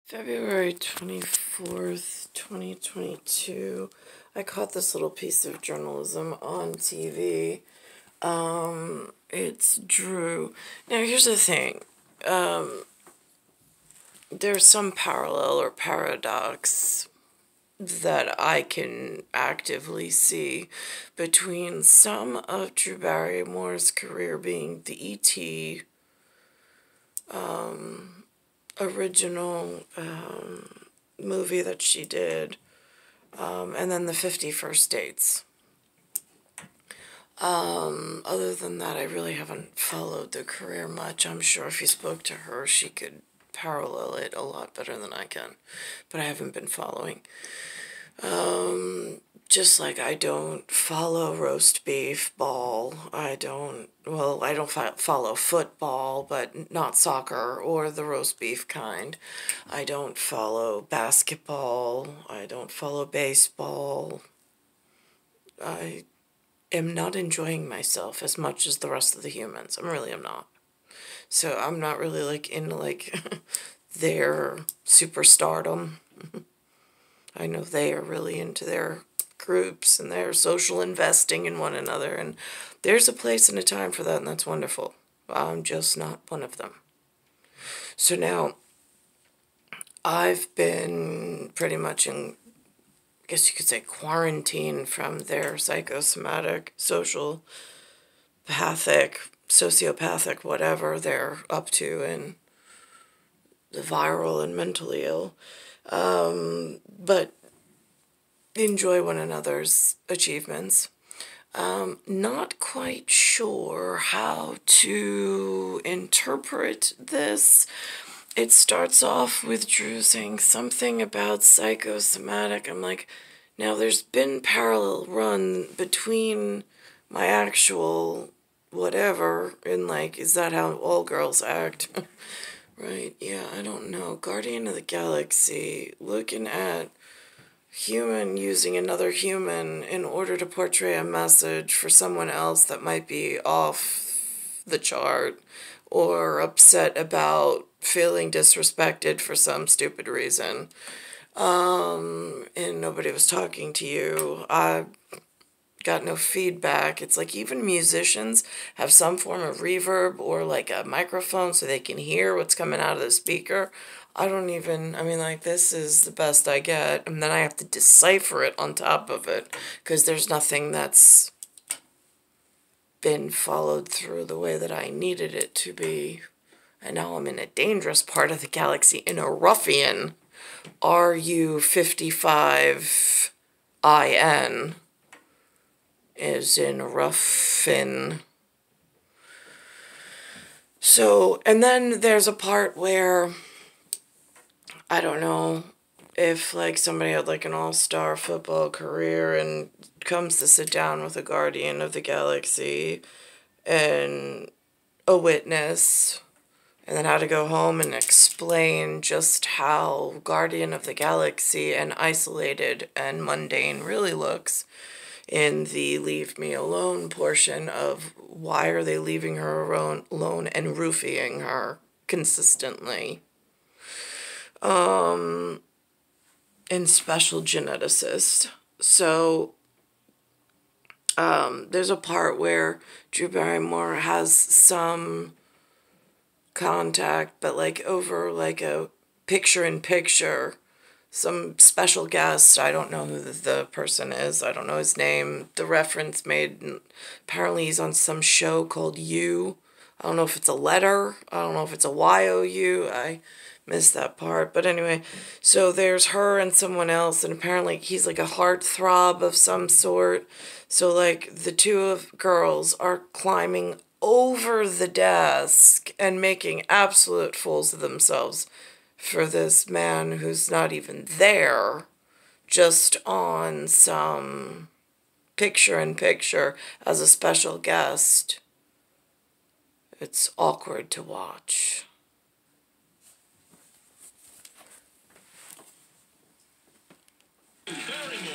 February 24th, 2022, I caught this little piece of journalism on TV. It's Drew. Now, here's the thing. There's some parallel or paradox that I can actively see between some of Drew Barrymore's career being the E.T. Original movie that she did, and then the 50 First Dates. Other than that, I really haven't followed the career much. I'm sure if you spoke to her, she could parallel it a lot better than I can, but I haven't been following. Just like I don't follow roast beef ball. I don't follow football, but not soccer or the roast beef kind. I don't follow basketball. I don't follow baseball. I am not enjoying myself as much as the rest of the humans. I really am not. So I'm not really into their superstardom. I know they are really into their groups and their social investing in one another, and there's a place and a time for that, and that's wonderful. I'm just not one of them. So now, I've been pretty much in, I guess you could say, quarantine from their psychosomatic, sociopathic, whatever they're up to, and the viral and mentally ill. But enjoy one another's achievements. Not quite sure how to interpret this. It starts off with Drew saying something about psychosomatic. I'm like, now there's been parallel run between my actual whatever and is that how all girls act? Right, yeah, I don't know. Guardian of the Galaxy, looking at human using another human in order to portray a message for someone else that might be off the chart or upset about feeling disrespected for some stupid reason. And nobody was talking to you. I got no feedback. It's like even musicians have some form of reverb or a microphone so they can hear what's coming out of the speaker. This is the best I get, and then I have to decipher it on top of it because there's nothing that's been followed through the way that I needed it to be. And now I'm in a dangerous part of the galaxy in a ruffian. RU55IN is in Ruffin. So, and then there's a part where, I don't know, if somebody had an all-star football career and comes to sit down with a Guardian of the Galaxy and a witness, and then had to go home and explain just how Guardian of the Galaxy and isolated and mundane really looks in the leave me alone portion of why are they leaving her alone and roofing her consistently. And special geneticist. So, there's a part where Drew Barrymore has some contact, but over a picture-in-picture, some special guest. I don't know who the person is. I don't know his name. The reference made, apparently he's on some show called You. I don't know if it's a letter. I don't know if it's a YOU. I missed that part. But anyway, so there's her and someone else, and apparently he's a heartthrob of some sort. So the two girls are climbing over the desk and making absolute fools of themselves for this man who's not even there, just on some picture-in-picture as a special guest. It's awkward to watch. Barrymore.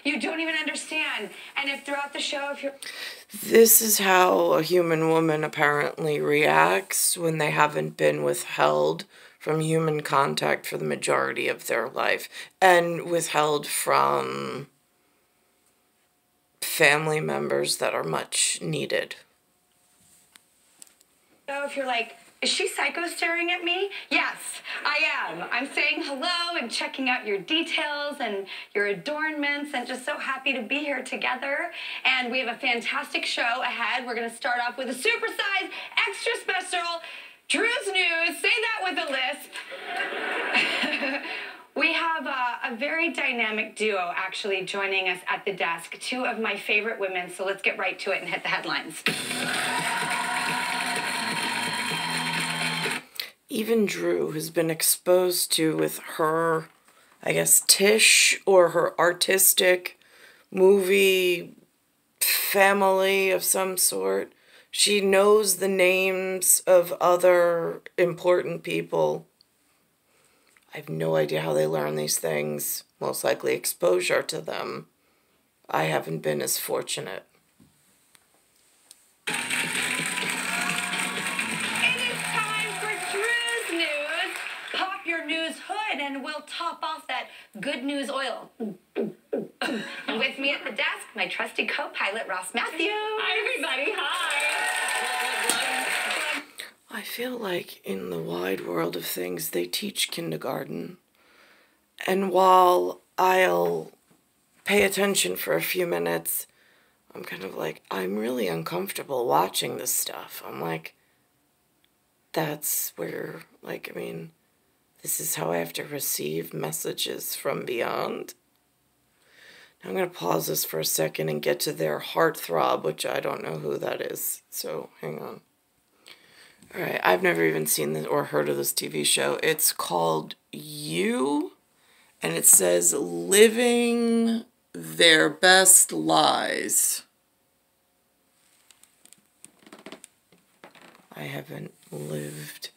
You don't even understand. And if throughout the show, if you're... This is how a human woman apparently reacts when they haven't been withheld from human contact for the majority of their life and withheld from family members that are much needed. So if you're like, is she psycho staring at me? Yes, I am. I'm saying hello and checking out your details and your adornments and just so happy to be here together. And we have a fantastic show ahead. We're going to start off with a supersized, extra special Drew's News. Say that with a lisp. We have a very dynamic duo actually joining us at the desk. Two of my favorite women. So let's get right to it and hit the headlines. Even Drew has been exposed to with her, I guess, Tish or her artistic movie family of some sort. She knows the names of other important people. I have no idea how they learn these things. Most likely exposure to them. I haven't been as fortunate. News hood and we'll top off that good news oil. And with me at the desk, my trusty co-pilot, Ross Matthews. Hi, everybody. Hi. I feel like in the wide world of things, they teach kindergarten. And while I'll pay attention for a few minutes, I'm kind of like, I'm really uncomfortable watching this stuff. I'm like, that's where, like, I mean... This is how I have to receive messages from beyond. Now I'm going to pause this for a second and get to their heartthrob, which I don't know who that is. So hang on. All right, I've never even seen this or heard of this TV show. It's called You, and it says Living Their Best Lies. I haven't lived...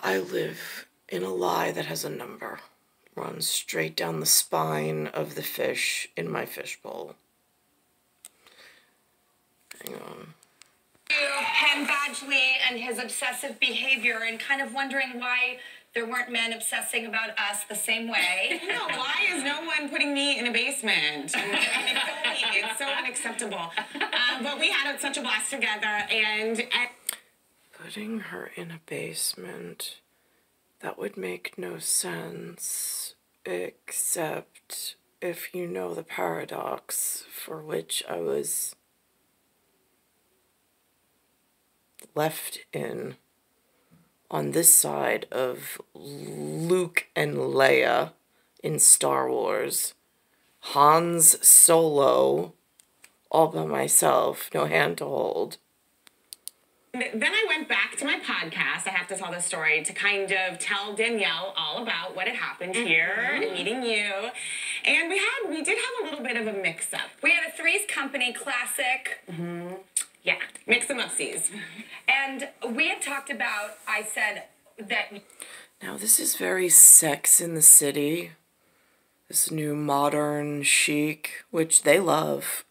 I live in a lie that has a number. Runs straight down the spine of the fish in my fishbowl. Hang on. Penn Badgley and his obsessive behavior and kind of wondering why there weren't men obsessing about us the same way. No, why is no one putting me in a basement? It's so unacceptable. But we had such a blast together, and... Putting her in a basement, that would make no sense, except if you know the paradox for which I was left in on this side of Luke and Leia in Star Wars. Han's Solo, all by myself, no hand to hold. Then I went back to my podcast, I have to tell this story, to kind of tell Danielle all about what had happened here and meeting you. And we did have a little bit of a mix-up. We had a Three's Company classic. Yeah, mix-em-upsies. And we had talked about, I said that... Now this is very Sex in the City. This new modern chic, which they love,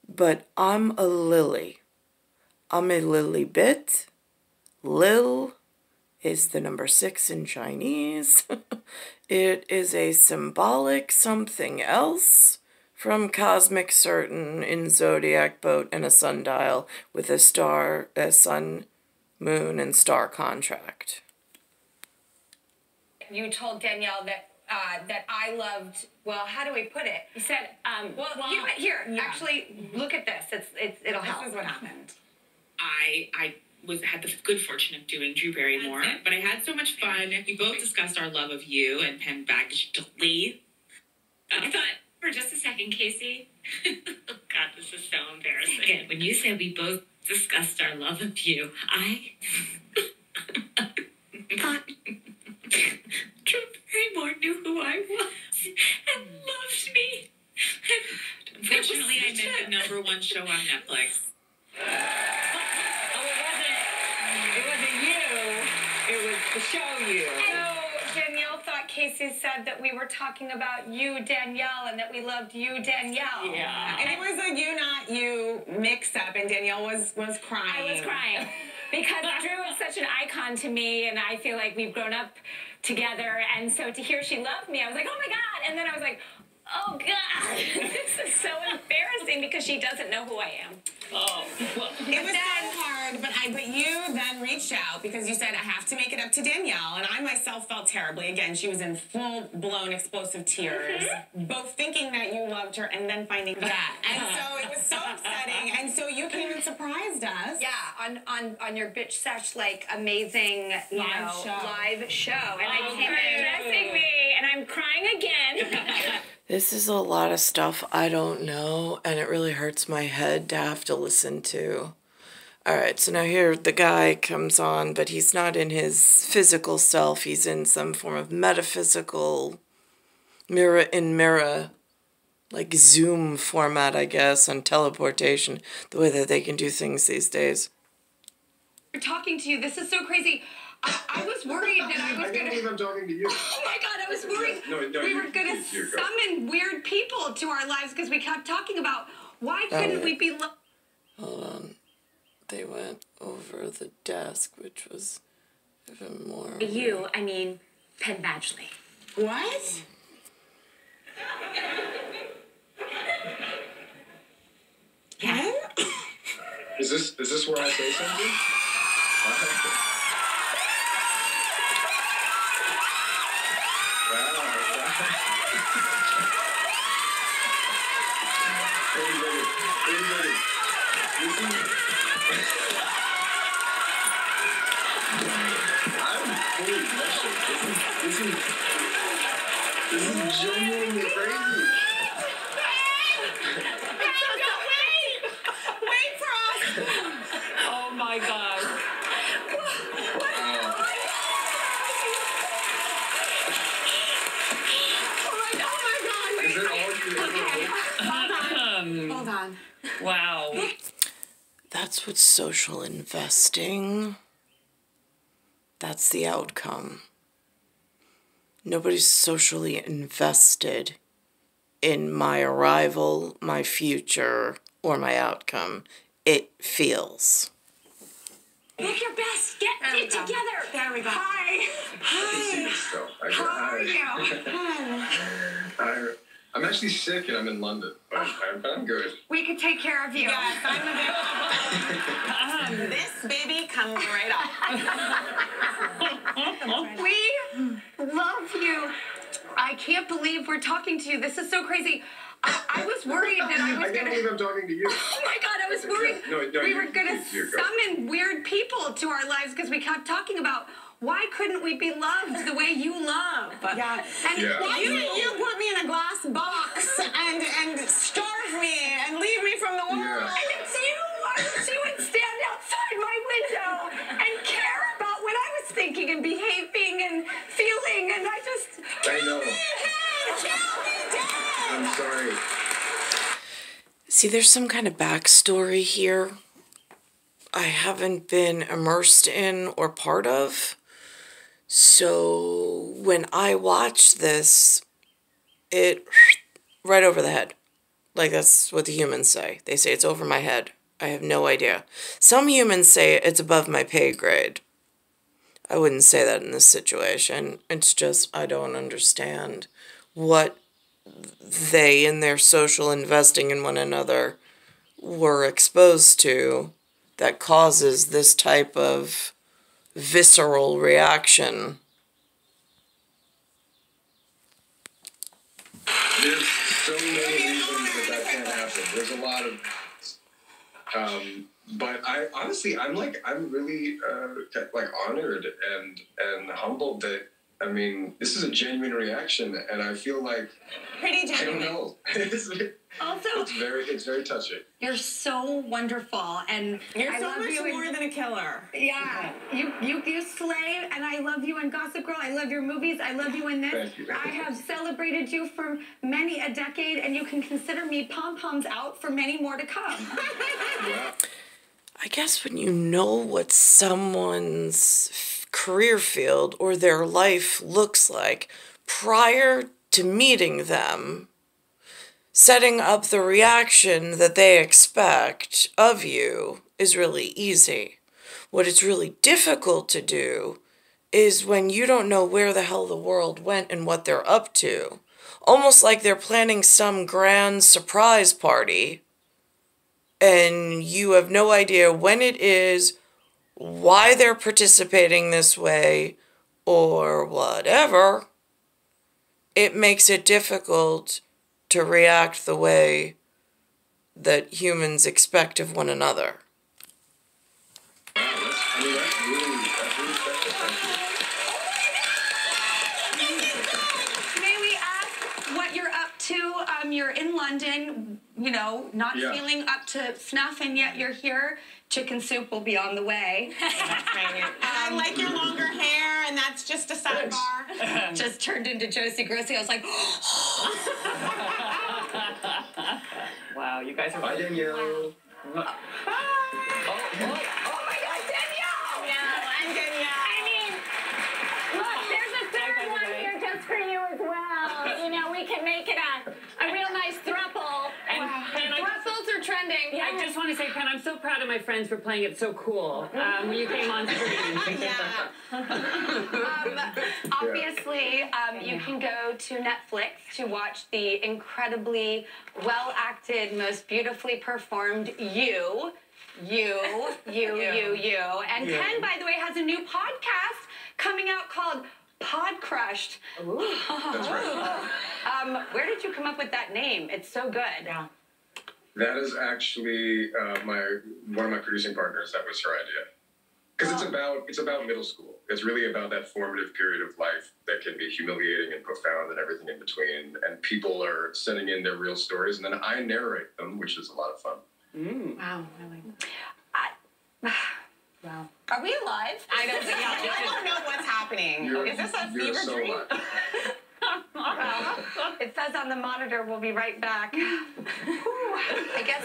but I'm a Lily. I'm a Lily bit. Lil is the number 6 in Chinese. It is a symbolic something else from cosmic certain in zodiac boat and a sundial with a star, a sun, moon, and star contract. You told Danielle that that I loved. Well, how do we put it? You said, well you know what? Here, actually, look at this. It'll help. This is what happened. I had the good fortune of doing Drew Barrymore, but I had so much fun. We both discussed our love of you and Penn Badgley. I thought, for just a second, Casey. Oh, God, this is so embarrassing. Again, when you said we both discussed our love of you, I thought Drew Barrymore knew who I was and loved me. And unfortunately, I meant the #1 show on Netflix. It wasn't you. It was the show you. So Danielle thought Casey said that we were talking about you, Danielle, and that we loved you, Danielle. Yeah. And it was a you, not you mix-up, and Danielle was crying. I was crying because Drew is such an icon to me, and I feel like we've grown up together. And so to hear she loved me, I was like, oh my God. And then I was like, oh God, this is so embarrassing because she doesn't know who I am. Oh, well. It was so hard, but you then reached out because you said, I have to make it up to Danielle, and I myself felt terribly. Again, she was in full-blown explosive tears, both thinking that you loved her and then finding that. And so it was so upsetting, and so you came and surprised us. Yeah, on your bitch sesh, like, amazing, Live show. And I came Dressing me, and I'm crying again. This is a lot of stuff I don't know, and it really hurts my head to have to listen to. All right, so now here the guy comes on, but he's not in his physical self. He's in some form of metaphysical mirror, like Zoom format, I guess, on teleportation, the way that they can do things these days. talking to you. This is so crazy. I was worried that I was I can't believe I'm talking to you. Oh my God, I was worried we were going to you're summon weird people to our lives because we kept talking about why couldn't we be... Hold on. They went over the desk, which was even more... You, I mean, Penn Badgley. What? Ken? Is this where I say something? This is genuinely crazy. Wait for us! Oh my God. Is it all you ever Hold on. Wow. That's what social investing... That's the outcome. Nobody's socially invested in my arrival, my future, or my outcome. It feels. Look your best. Get it together. There we go. Hi. How are you? I'm actually sick and I'm in London, but I'm good. We could take care of you. Yes, I'm available. This baby comes right off. We love you. I can't believe we're talking to you. This is so crazy. I was worried that I was I can't believe I'm talking to you. Oh my God, I was worried we were going to summon weird people to our lives because we kept talking about why couldn't we be loved the way you love? Yeah. And You put me in a glass box and starve me and leave me from the world. Yeah. And it's you. I wish you would stand outside my window and care about what I was thinking and behaving and feeling, and I just... I know. I'm sorry. See, there's some kind of backstory here I haven't been immersed in or part of. So when I watched this, it right over the head. Like that's what the humans say. They say it's over my head. I have no idea. Some humans say it's above my pay grade. I wouldn't say that in this situation. It's just I don't understand what they in their social investing in one another were exposed to that causes this type of visceral reaction. There's so many reasons that can't happen. There's a lot of, but I'm really honored and humbled that. I mean, this is a genuine reaction, and I feel like Pretty genuine. I don't know. Also, it's very touching. you're so wonderful, and You're I so love much you. more than a killer. Yeah, you slay, and I love you in Gossip Girl. I love your movies. I love you in this. Thank you. I have celebrated you for many a decade, and you can consider me pom-poms out for many more to come. Yeah. I guess when you know what someone's career field or their life looks like prior to meeting them, setting up the reaction that they expect of you is really easy. What it's really difficult to do is when you don't know where the hell the world went and what they're up to. Almost like they're planning some grand surprise party and you have no idea when it is, why they're participating this way, or whatever. It makes it difficult to react the way that humans expect of one another. That's really special. Thank you. May we ask what you're up to? You're in London, you know, not feeling up to snuff, and yet you're here. Chicken soup will be on the way. I like your longer hair, and that's just a sidebar. Just turned into Josie Grossi. I was like, Wow, you guys are... Bye, Danielle. oh my God, Danielle! No, I'm Danielle. I mean, look, there's a third one here just for you as well. You know, we can make it a real nice thruple. And Pen, Thrupples are trending. I just want to say, Pen, I'm so proud of my friends for playing it so cool when you came on screen. Obviously, you can go to Netflix to watch the incredibly well-acted, most beautifully performed You. And Pen, by the way, has a new podcast coming out called Pod Crushed. That's right. Where did you come up with that name? It's so good. Yeah. That is actually one of my producing partners. That was her idea. Because it's about middle school. It's really about that formative period of life that can be humiliating and profound and everything in between. And people are sending in their real stories, and then I narrate them, which is a lot of fun. Wow, really. Wow. Are we alive? I don't know what's happening. Is this a fever so dream? alive. Well, it says on the monitor, we'll be right back. I guess.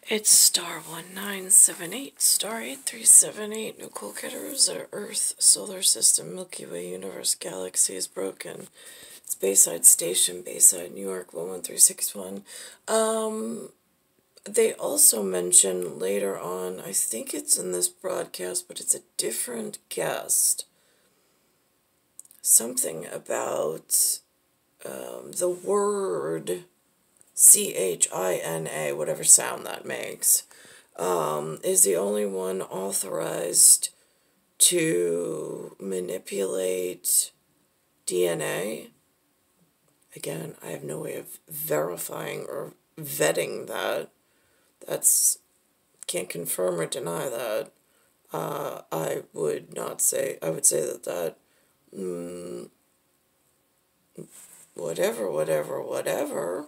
It's star 1978, star 8378, Nicole, Cattaruzza, Earth, Solar System, Milky Way, Universe, Galaxy is broken. It's Bayside Station, Bayside, New York, 11361. They also mention later on, I think it's in this broadcast, but it's a different guest, something about the word CHINA, whatever sound that makes, is the only one authorized to manipulate DNA. Again, I have no way of verifying or vetting that. Can't confirm or deny that. I would say that whatever.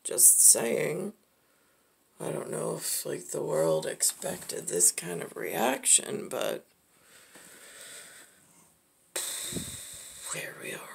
Just saying. I don't know if, the world expected this kind of reaction, but where we are.